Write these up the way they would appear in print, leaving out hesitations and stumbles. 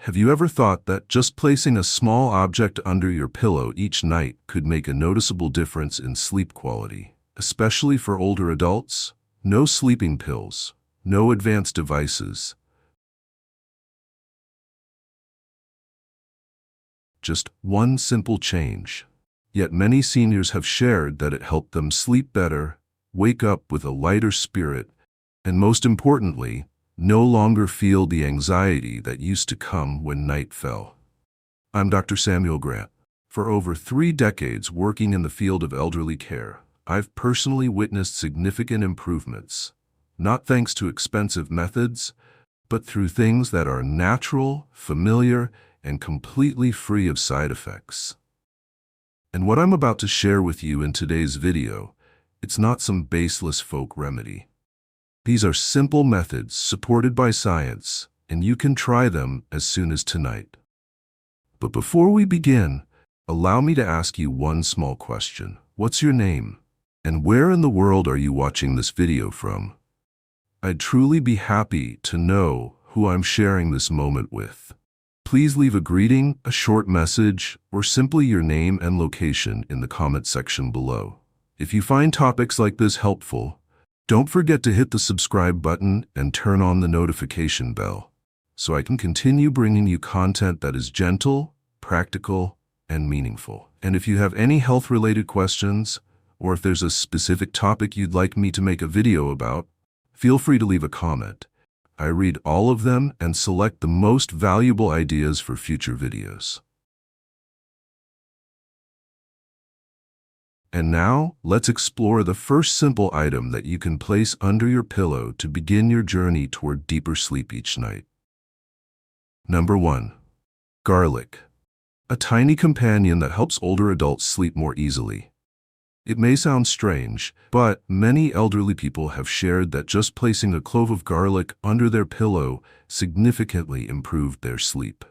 Have you ever thought that just placing a small object under your pillow each night could make a noticeable difference in sleep quality, especially for older adults? No sleeping pills, no advanced devices. Just one simple change. Yet many seniors have shared that it helped them sleep better, wake up with a lighter spirit, and most importantly, no longer feel the anxiety that used to come when night fell. I'm Dr. Samuel Grant. For over 3 decades working in the field of elderly care, I've personally witnessed significant improvements, not thanks to expensive methods, but through things that are natural, familiar, and completely free of side effects. And what I'm about to share with you in today's video, it's not some baseless folk remedy. These are simple methods supported by science, and you can try them as soon as tonight. But before we begin, allow me to ask you one small question. What's your name? And where in the world are you watching this video from? I'd truly be happy to know who I'm sharing this moment with. Please leave a greeting, a short message, or simply your name and location in the comment section below. If you find topics like this helpful, don't forget to hit the subscribe button and turn on the notification bell, so I can continue bringing you content that is gentle, practical, and meaningful. And if you have any health-related questions, or if there's a specific topic you'd like me to make a video about, feel free to leave a comment. I read all of them and select the most valuable ideas for future videos. And now, let's explore the first simple item that you can place under your pillow to begin your journey toward deeper sleep each night. Number 1. Garlic. A tiny companion that helps older adults sleep more easily. It may sound strange, but many elderly people have shared that just placing a clove of garlic under their pillow significantly improved their sleep.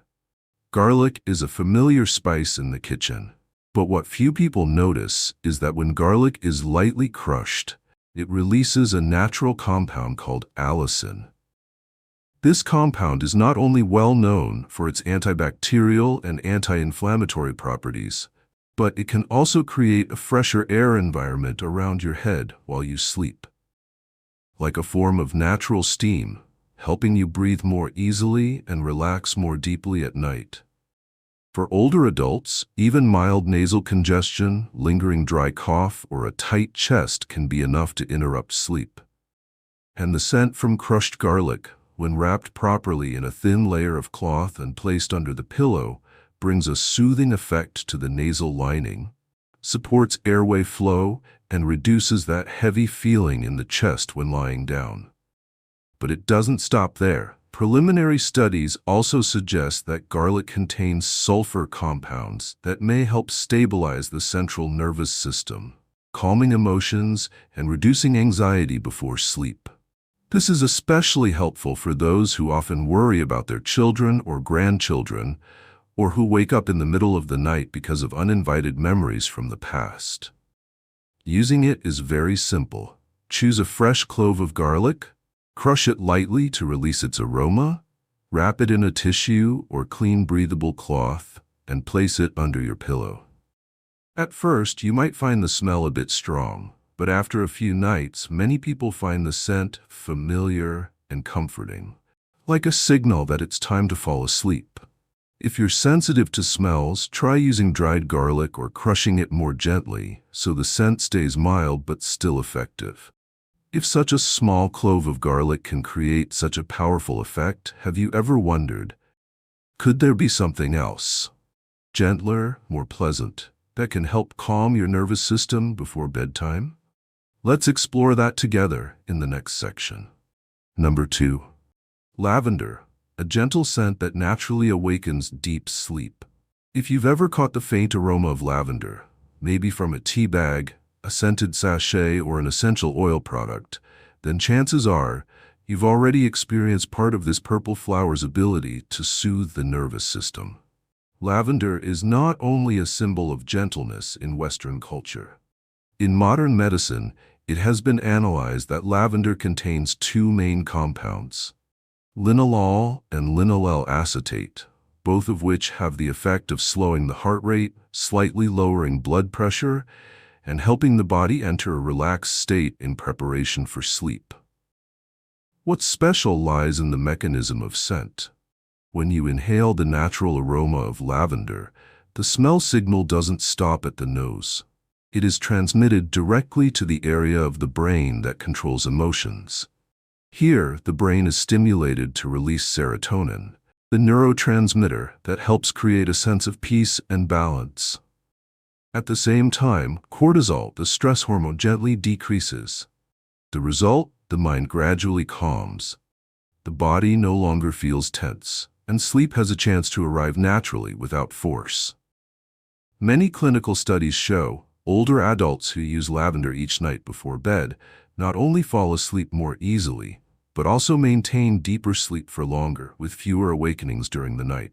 Garlic is a familiar spice in the kitchen. But what few people notice is that when garlic is lightly crushed, it releases a natural compound called allicin. This compound is not only well known for its antibacterial and anti-inflammatory properties, but it can also create a fresher air environment around your head while you sleep. Like a form of natural steam, helping you breathe more easily and relax more deeply at night. For older adults, even mild nasal congestion, lingering dry cough, or a tight chest can be enough to interrupt sleep. And the scent from crushed garlic, when wrapped properly in a thin layer of cloth and placed under the pillow, brings a soothing effect to the nasal lining, supports airway flow, and reduces that heavy feeling in the chest when lying down. But it doesn't stop there. Preliminary studies also suggest that garlic contains sulfur compounds that may help stabilize the central nervous system, calming emotions and reducing anxiety before sleep. This is especially helpful for those who often worry about their children or grandchildren, or who wake up in the middle of the night because of uninvited memories from the past. Using it is very simple. Choose a fresh clove of garlic, crush it lightly to release its aroma, wrap it in a tissue or clean breathable cloth, and place it under your pillow. At first, you might find the smell a bit strong, but after a few nights, many people find the scent familiar and comforting, like a signal that it's time to fall asleep. If you're sensitive to smells, try using dried garlic or crushing it more gently so the scent stays mild but still effective. If such a small clove of garlic can create such a powerful effect, have you ever wondered, could there be something else, gentler, more pleasant, that can help calm your nervous system before bedtime? Let's explore that together in the next section. Number 2. Lavender, a gentle scent that naturally awakens deep sleep. If you've ever caught the faint aroma of lavender, maybe from a tea bag, a scented sachet, or an essential oil product, then chances are you've already experienced part of this purple flower's ability to soothe the nervous system. Lavender is not only a symbol of gentleness in Western culture. In modern medicine, it has been analyzed that lavender contains 2 main compounds, linalool and linalool acetate, both of which have the effect of slowing the heart rate, slightly lowering blood pressure, and helping the body enter a relaxed state in preparation for sleep. What's special lies in the mechanism of scent. When you inhale the natural aroma of lavender, the smell signal doesn't stop at the nose. It is transmitted directly to the area of the brain that controls emotions. Here, the brain is stimulated to release serotonin, the neurotransmitter that helps create a sense of peace and balance. At the same time, cortisol, the stress hormone, gently decreases. The result? The mind gradually calms. The body no longer feels tense, and sleep has a chance to arrive naturally without force. Many clinical studies show older adults who use lavender each night before bed not only fall asleep more easily, but also maintain deeper sleep for longer with fewer awakenings during the night.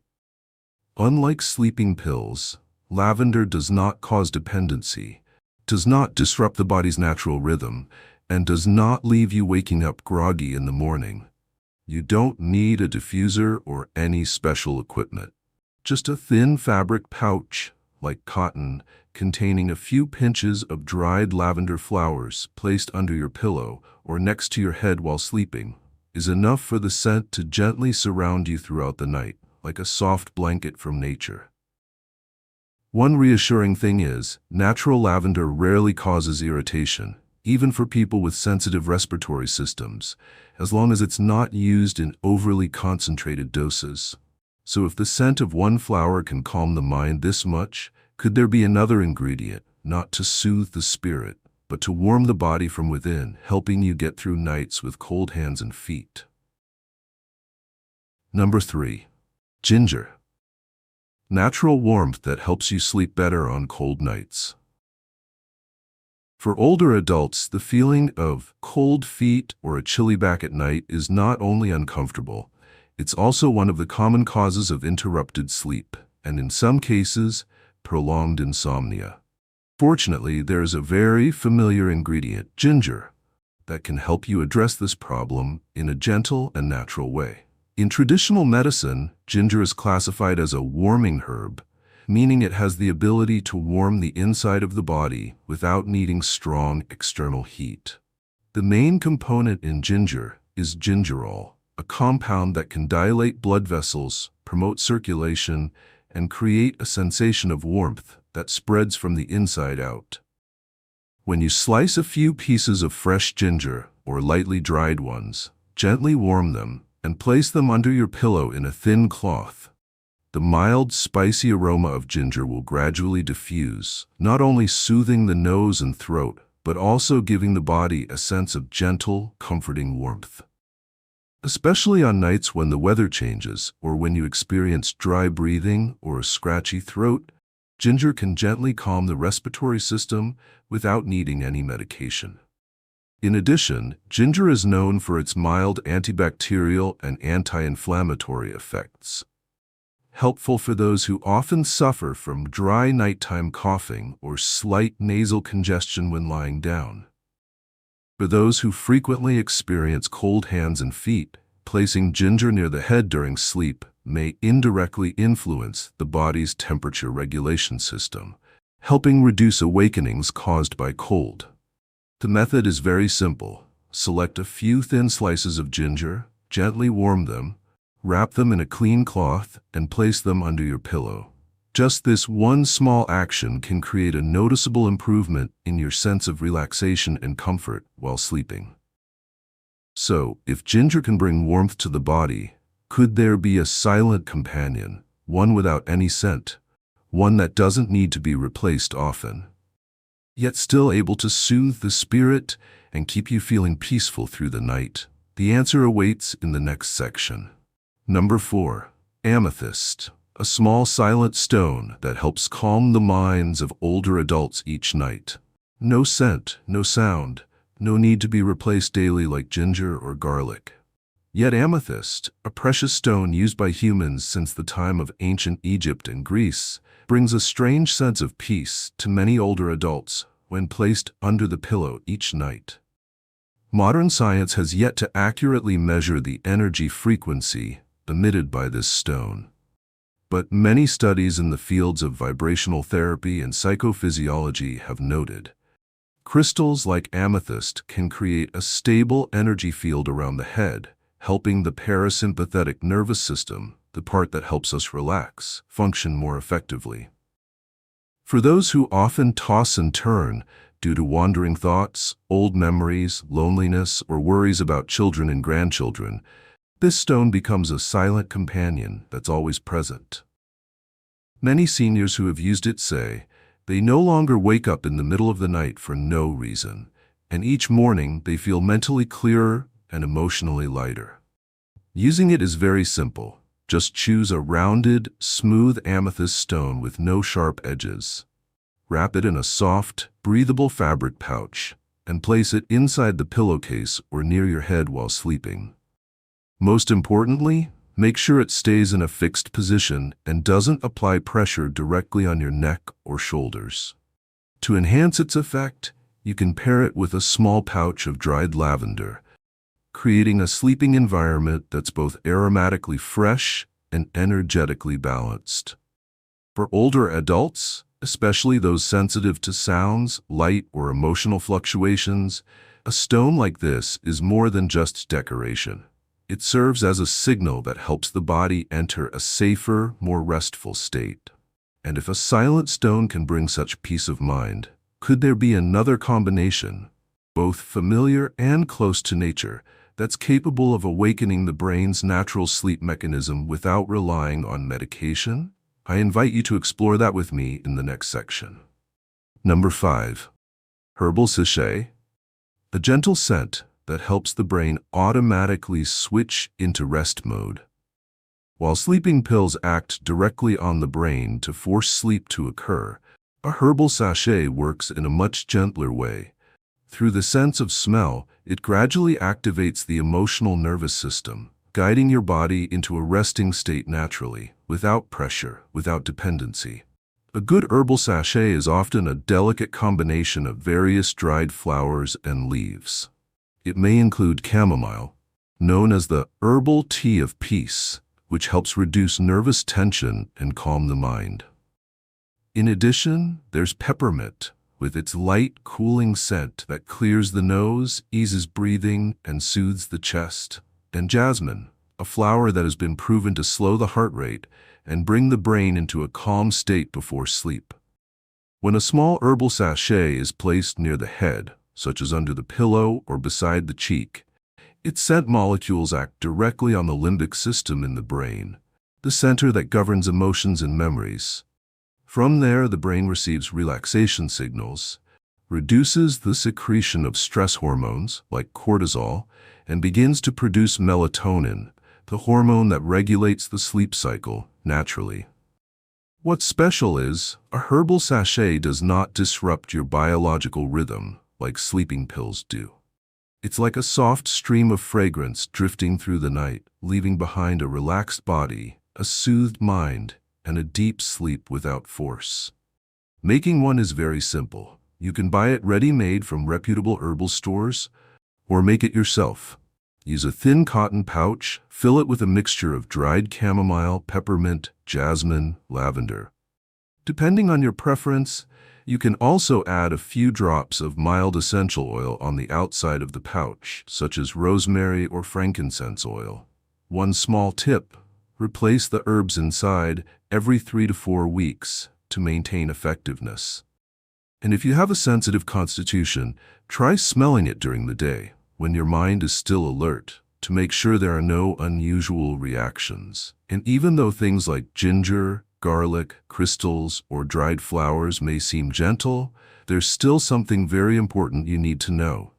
Unlike sleeping pills, lavender does not cause dependency, does not disrupt the body's natural rhythm, and does not leave you waking up groggy in the morning. You don't need a diffuser or any special equipment. Just a thin fabric pouch, like cotton, containing a few pinches of dried lavender flowers placed under your pillow or next to your head while sleeping, is enough for the scent to gently surround you throughout the night, like a soft blanket from nature. One reassuring thing is, natural lavender rarely causes irritation, even for people with sensitive respiratory systems, as long as it's not used in overly concentrated doses. So if the scent of one flower can calm the mind this much, could there be another ingredient, not to soothe the spirit, but to warm the body from within, helping you get through nights with cold hands and feet? Number 3. Ginger. Natural warmth that helps you sleep better on cold nights. For older adults, the feeling of cold feet or a chilly back at night is not only uncomfortable, it's also one of the common causes of interrupted sleep, and in some cases, prolonged insomnia. Fortunately, there is a very familiar ingredient, ginger, that can help you address this problem in a gentle and natural way. In traditional medicine, ginger is classified as a warming herb, meaning it has the ability to warm the inside of the body without needing strong external heat. The main component in ginger is gingerol, a compound that can dilate blood vessels, promote circulation, and create a sensation of warmth that spreads from the inside out. When you slice a few pieces of fresh ginger, or lightly dried ones, gently warm them, and place them under your pillow in a thin cloth, the mild, spicy aroma of ginger will gradually diffuse, not only soothing the nose and throat, but also giving the body a sense of gentle, comforting warmth. Especially on nights when the weather changes or when you experience dry breathing or a scratchy throat, ginger can gently calm the respiratory system without needing any medication. In addition, ginger is known for its mild antibacterial and anti-inflammatory effects, helpful for those who often suffer from dry nighttime coughing or slight nasal congestion when lying down. For those who frequently experience cold hands and feet, placing ginger near the head during sleep may indirectly influence the body's temperature regulation system, helping reduce awakenings caused by cold. The method is very simple. Select a few thin slices of ginger, gently warm them, wrap them in a clean cloth, and place them under your pillow. Just this one small action can create a noticeable improvement in your sense of relaxation and comfort while sleeping. So, if ginger can bring warmth to the body, could there be a silent companion, one without any scent, one that doesn't need to be replaced often, yet still able to soothe the spirit and keep you feeling peaceful through the night? The answer awaits in the next section. Number 4. Amethyst. A small silent stone that helps calm the minds of older adults each night. No scent, no sound, no need to be replaced daily like ginger or garlic. Yet amethyst, a precious stone used by humans since the time of ancient Egypt and Greece, brings a strange sense of peace to many older adults when placed under the pillow each night. Modern science has yet to accurately measure the energy frequency emitted by this stone. But many studies in the fields of vibrational therapy and psychophysiology have noted crystals like amethyst can create a stable energy field around the head, helping the parasympathetic nervous system, the part that helps us relax, function more effectively. For those who often toss and turn due to wandering thoughts, old memories, loneliness, or worries about children and grandchildren, this stone becomes a silent companion that's always present. Many seniors who have used it say they no longer wake up in the middle of the night for no reason, and each morning they feel mentally clearer and emotionally lighter. Using it is very simple. Just choose a rounded, smooth amethyst stone with no sharp edges. Wrap it in a soft, breathable fabric pouch and place it inside the pillowcase or near your head while sleeping. Most importantly, make sure it stays in a fixed position and doesn't apply pressure directly on your neck or shoulders. To enhance its effect, you can pair it with a small pouch of dried lavender, creating a sleeping environment that's both aromatically fresh and energetically balanced. For older adults, especially those sensitive to sounds, light, or emotional fluctuations, a stone like this is more than just decoration. It serves as a signal that helps the body enter a safer, more restful state. And if a silent stone can bring such peace of mind, could there be another combination, both familiar and close to nature, that's capable of awakening the brain's natural sleep mechanism without relying on medication? I invite you to explore that with me in the next section. Number 5. Herbal Sachet. A gentle scent that helps the brain automatically switch into rest mode. While sleeping pills act directly on the brain to force sleep to occur, a herbal sachet works in a much gentler way. Through the sense of smell, it gradually activates the emotional nervous system, guiding your body into a resting state naturally, without pressure, without dependency. A good herbal sachet is often a delicate combination of various dried flowers and leaves. It may include chamomile, known as the herbal tea of peace, which helps reduce nervous tension and calm the mind. In addition, there's peppermint, with its light, cooling scent that clears the nose, eases breathing, and soothes the chest. And jasmine, a flower that has been proven to slow the heart rate and bring the brain into a calm state before sleep. When a small herbal sachet is placed near the head, such as under the pillow or beside the cheek, its scent molecules act directly on the limbic system in the brain, the center that governs emotions and memories. From there, the brain receives relaxation signals, reduces the secretion of stress hormones like cortisol, and begins to produce melatonin, the hormone that regulates the sleep cycle naturally. What's special is, a herbal sachet does not disrupt your biological rhythm like sleeping pills do. It's like a soft stream of fragrance drifting through the night, leaving behind a relaxed body, a soothed mind, and a deep sleep without force. Making one is very simple. You can buy it ready-made from reputable herbal stores, or make it yourself. Use a thin cotton pouch, fill it with a mixture of dried chamomile, peppermint, jasmine, lavender. Depending on your preference, you can also add a few drops of mild essential oil on the outside of the pouch, such as rosemary or frankincense oil. One small tip: replace the herbs inside every 3 to 4 weeks to maintain effectiveness. And if you have a sensitive constitution, try smelling it during the day, when your mind is still alert, to make sure there are no unusual reactions. And even though things like ginger, garlic, crystals, or dried flowers may seem gentle, there's still something very important you need to know.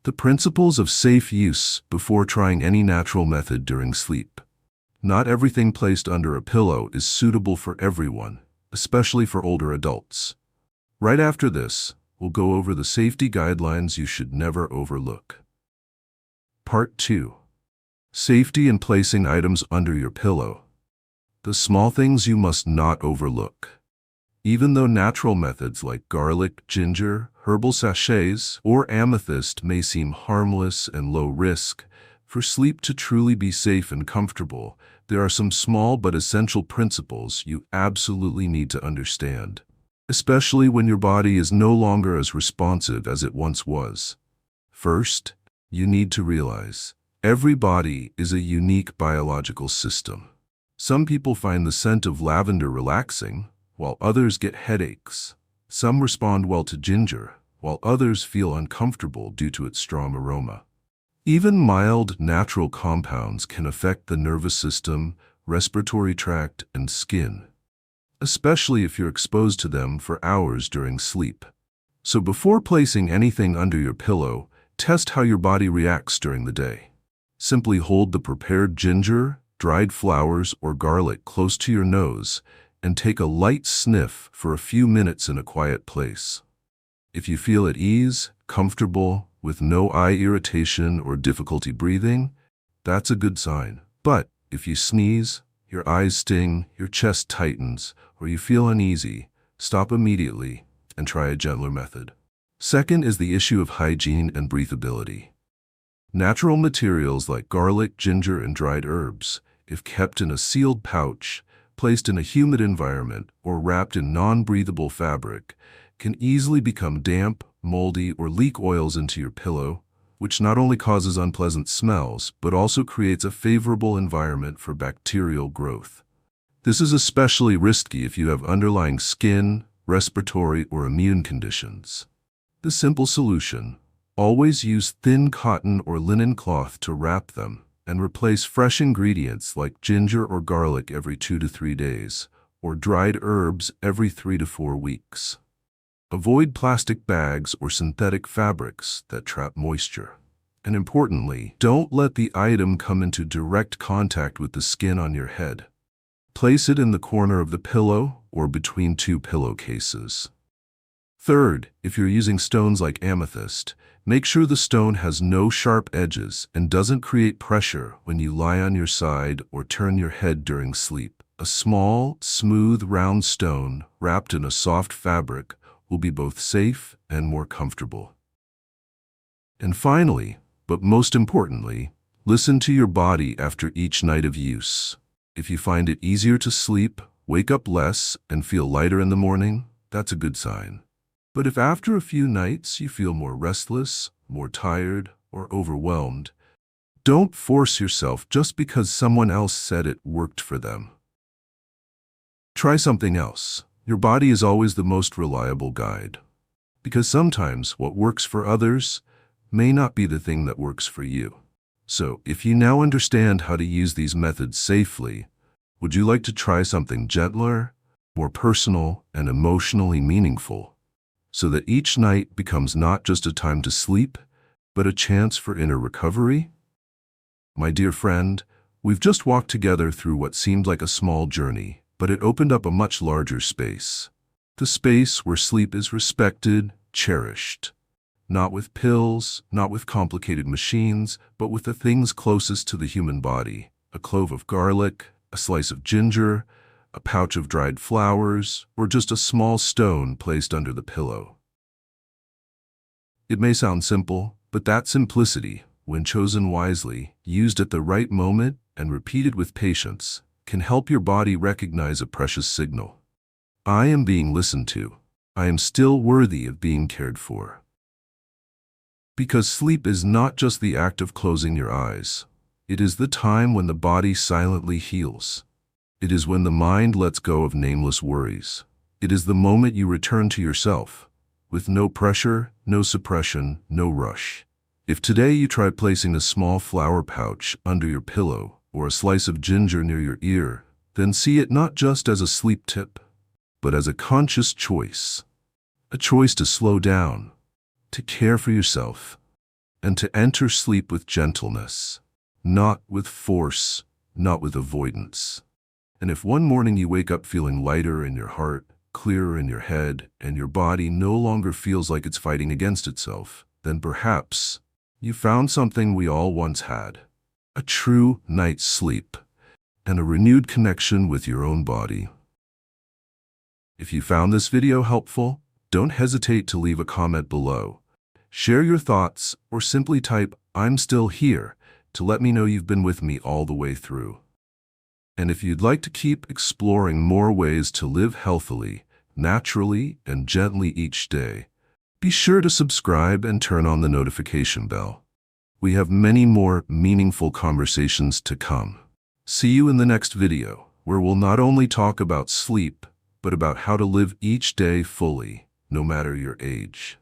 The principles of safe use before trying any natural method during sleep. Not everything placed under a pillow is suitable for everyone, especially for older adults. Right after this, we'll go over the safety guidelines you should never overlook. Part 2. Safety in placing items under your pillow. The small things you must not overlook. Even though natural methods like garlic, ginger, herbal sachets, or amethyst may seem harmless and low risk, For sleep to truly be safe and comfortable, there are some small but essential principles you absolutely need to understand, especially when your body is no longer as responsive as it once was. First, you need to realize every body is a unique biological system. Some people find the scent of lavender relaxing, while others get headaches. Some respond well to ginger, while others feel uncomfortable due to its strong aroma. Even mild, natural compounds can affect the nervous system, respiratory tract, and skin, especially if you're exposed to them for hours during sleep. So before placing anything under your pillow, test how your body reacts during the day. Simply hold the prepared ginger, dried flowers, or garlic close to your nose and take a light sniff for a few minutes in a quiet place. If you feel at ease, comfortable, with no eye irritation or difficulty breathing, that's a good sign. But if you sneeze, your eyes sting, your chest tightens, or you feel uneasy, stop immediately and try a gentler method. Second is the issue of hygiene and breathability. Natural materials like garlic, ginger, and dried herbs, if kept in a sealed pouch, placed in a humid environment, or wrapped in non-breathable fabric, can easily become damp, moldy, or leak oils into your pillow, which not only causes unpleasant smells, but also creates a favorable environment for bacterial growth. This is especially risky if you have underlying skin, respiratory, or immune conditions. The simple solution: always use thin cotton or linen cloth to wrap them, and replace fresh ingredients like ginger or garlic every 2 to 3 days, or dried herbs every 3 to 4 weeks. Avoid plastic bags or synthetic fabrics that trap moisture. And importantly, don't let the item come into direct contact with the skin on your head. Place it in the corner of the pillow or between 2 pillowcases. Third, if you're using stones like amethyst, make sure the stone has no sharp edges and doesn't create pressure when you lie on your side or turn your head during sleep. A small, smooth, round stone wrapped in a soft fabric will be both safe and more comfortable. And finally, but most importantly, listen to your body after each night of use. If you find it easier to sleep, wake up less, and feel lighter in the morning, that's a good sign. But if after a few nights you feel more restless, more tired, or overwhelmed, don't force yourself just because someone else said it worked for them. Try something else. Your body is always the most reliable guide, because sometimes what works for others may not be the thing that works for you. So, if you now understand how to use these methods safely, would you like to try something gentler, more personal, and emotionally meaningful, so that each night becomes not just a time to sleep, but a chance for inner recovery? My dear friend, we've just walked together through what seemed like a small journey, but it opened up a much larger space. The space where sleep is respected, cherished. Not with pills, not with complicated machines, but with the things closest to the human body. A clove of garlic, a slice of ginger, a pouch of dried flowers, or just a small stone placed under the pillow. It may sound simple, but that simplicity, when chosen wisely, used at the right moment, and repeated with patience, can help your body recognize a precious signal. I am being listened to. I am still worthy of being cared for. Because sleep is not just the act of closing your eyes. It is the time when the body silently heals. It is when the mind lets go of nameless worries. It is the moment you return to yourself, with no pressure, no suppression, no rush. If today you try placing a small flower pouch under your pillow, or a slice of ginger near your ear, then see it not just as a sleep tip, but as a conscious choice. A choice to slow down, to care for yourself, and to enter sleep with gentleness, not with force, not with avoidance. And if one morning you wake up feeling lighter in your heart, clearer in your head, and your body no longer feels like it's fighting against itself, then perhaps you found something we all once had: a true night's sleep, and a renewed connection with your own body. If you found this video helpful, don't hesitate to leave a comment below. Share your thoughts or simply type "I'm still here" to let me know you've been with me all the way through. And if you'd like to keep exploring more ways to live healthily, naturally, and gently each day, be sure to subscribe and turn on the notification bell. We have many more meaningful conversations to come. See you in the next video, where we'll not only talk about sleep, but about how to live each day fully, no matter your age.